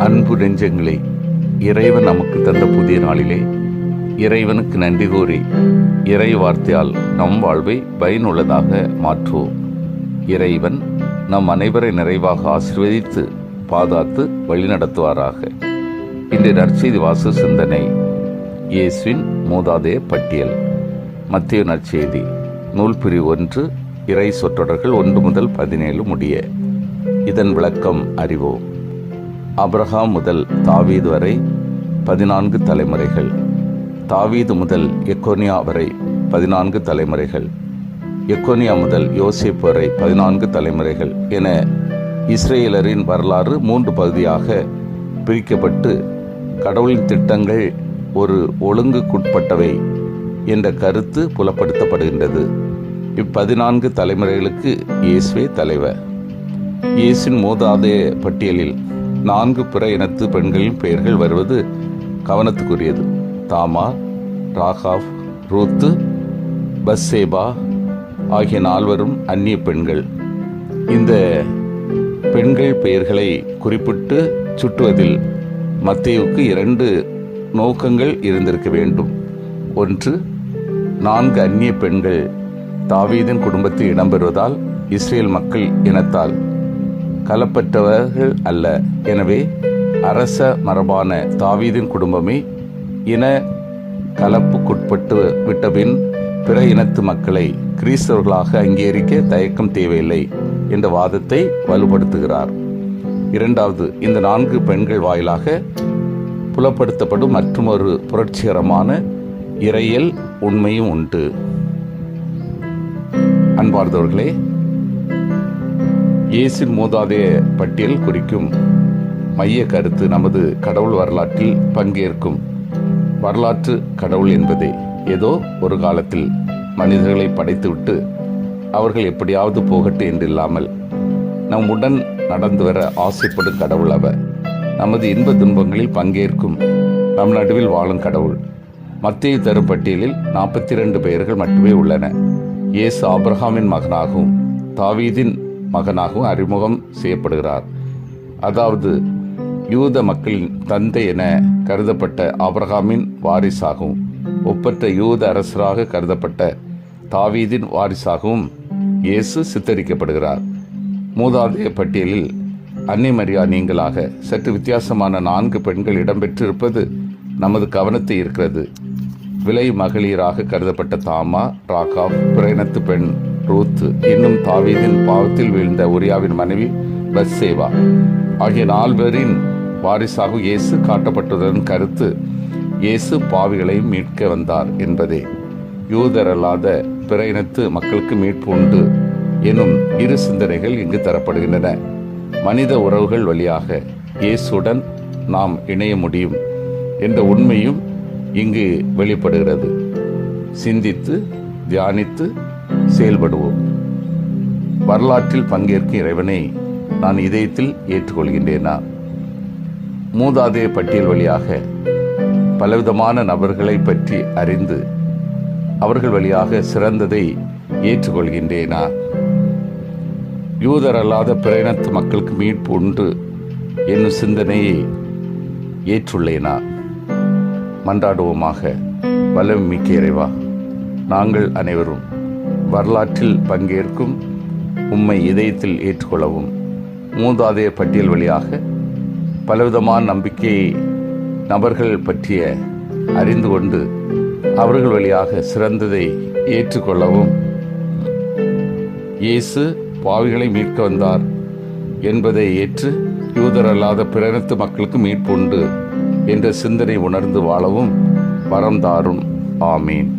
அன்பு நெஞ்சங்களே, இறைவன் நமக்கு தந்த புதிய நாளிலே இறைவனுக்கு நன்றி கூறி இறை வார்த்தையால் நம் வாழ்வை பயனுள்ளதாக மாற்றுவோம். இறைவன் நம் அனைவரை நிறைவாக ஆசீர்வதித்து பாதுகாத்து வழிநடத்துவாராக. இன்று நற்செய்தி வாச சிந்தனை இயேசுவின் மூதாதைய பட்டியல். மத்தேயு நற்செய்தி நூல் பிரிவு 1, இறை சொற்றொடர்கள் 1 முதல் 17 முடிய. இதன் விளக்கம் அறிவோம். ஆபிரகாம் முதல் தாவீது வரை 14 தலைமுறைகள், தாவீது முதல் எக்கோனியா வரை 14 தலைமுறைகள், எக்கோனியா முதல் யோசேப்பு வரை 14 தலைமுறைகள் என இஸ்ரேலரின் வரலாறு 3 பகுதியாக பிரிக்கப்பட்டு கடவுளின் திட்டங்கள் ஒரு ஒழுங்குக்குட்பட்டவை என்ற கருத்து புலப்படுத்தப்படுகின்றது. 14 தலைமுறைகளுக்கு இயேசுவே தலைவர். இயேசுவின் மூதாதைய பட்டியலில் 4 பிற இனத்து பெண்களின் பெயர்கள் வருவது கவனத்துக்குரியது. தாமார், ராகாப், ரூத்து, பத்சேபா ஆகிய 4 அந்நிய பெண்கள். இந்த பெண்கள் பெயர்களை குறிப்பிட்டு சுட்டுவதில் மத்தேயுவுக்கு 2 நோக்கங்கள் இருந்திருக்க வேண்டும். ஒன்று, 4 அந்நிய பெண்கள் தாவீதின் குடும்பத்தில் இடம்பெறுவதால் இஸ்ரேல் மக்கள் இனத்தால் கலப்பற்றவர்கள் அல்ல. எனவே அரச மரபான தாவீதின் குடும்பமே இன கலப்புக்குட்பட்டு விட்டபின் பிற இனத்து மக்களை கிறிஸ்தவர்களாக அங்கீகரிக்க தயக்கம் தேவையில்லை என்ற வாதத்தை வலுப்படுத்துகிறார். இரண்டாவது, இந்த 4 பெண்கள் வாயிலாக புலப்படுத்தப்படும் மற்றொரு புரட்சிகரமான இறையியல் உண்மையும் உண்டு. அன்பார்ந்தவர்களே, இயேசுவின் மூதாதைய பட்டியல் குறிக்கும் மைய கருத்து நமது கடவுள் வரலாற்றில் பங்கேற்கும் வரலாற்று கடவுள் என்பதே. ஏதோ ஒரு காலத்தில் மனிதர்களை படைத்துவிட்டு அவர்கள் எப்படியாவது போகட்டு என்றில்லாமல் நம்முடன் நடந்து வர ஆசைப்படும் கடவுள் அவர். நமது இன்ப துன்பங்களில் பங்கேற்கும் நம் நடுவில் வாழும் கடவுள். மத்தேயு தரும் பட்டியலில் 42 பெயர்கள் மட்டுமே உள்ளன. இயேசு ஆபிரகாமின் மகனாகவும் தாவீதின் மகனாகவும் அறிமுகம் செய்யப்படுகிறார். அதாவது யூத மக்களின் தந்தை என கருதப்பட்ட ஆபிரகாமின் வாரிசாகவும் ஒப்பற்ற யூத அரசராக கருதப்பட்ட தாவீதின் வாரிசாகவும் இயேசு சித்தரிக்கப்படுகிறார். மூதாதைய பட்டியலில் அன்னை மரியா நீங்களாக சற்று வித்தியாசமான 4 பெண்கள் இடம்பெற்றிருப்பது நமது கவனத்தை ஈர்க்கிறது. விலை மகளிராக கருதப்பட்ட தாமா, ராகாப், பிற இனத்து பெண் ரூத், இன்னும் தாவீதின் பாவத்தில் வீழ்ந்த உரியாவின் மனைவி பத்சேபா ஆகிய 4 வாரிசாக இயேசு காட்டப்பட்டதன் கருத்து இயேசு பாவிகளை மீட்க வந்தார் என்பதே. யூதரல்லாத பிற இனத்து மக்களுக்கு மீட்பு உண்டு எனும் 2 சிந்தனைகள் இங்கு தரப்படுகின்றன. மனித உறவுகள் வழியாக இயேசுடன் நாம் இணைய முடியும் என்ற உண்மையும் இங்கு வெளிப்படுகிறது. சிந்தித்து தியானித்து செயல்படுவோம். வரலாற்றில் பங்கேற்கும் இறைவனை நான் இதயத்தில் ஏற்றுக்கொள்கின்றேனா? மூதாதைய பட்டியல் வழியாக பலவிதமான நபர்களை பற்றி அறிந்து அவர்கள் வழியாக சிறந்ததை ஏற்றுக்கொள்கின்றேனா? யூதர் அல்லாத பிற இனத்து மக்களுக்கு மீட்பு உண்டு என்னும் சிந்தனையை ஏற்றுள்ளேனா? மன்றாடுவோமாக. வல்லமை மிக்க இறைவா, நாங்கள் அனைவரும் வரலாற்றில் பங்கேற்கும் உம்மை இதயத்தில் ஏற்றுக்கொள்ளவும், மூதாதைய பட்டியல் வழியாக பலவிதமான நம்பிக்கை நபர்கள் பற்றிய அறிந்து கொண்டு அவர்கள் வழியாக சிறந்ததை ஏற்றுக்கொள்ளவும், இயேசு பாவிகளை மீட்க வந்தார் என்பதை ஏற்று யூதர் அல்லாத பிற இனத்து மக்களுக்கு மீட்பு உண்டு என்ற சிந்தனை உணர்ந்து வாழவும் வரம் தாரும். ஆமீன்.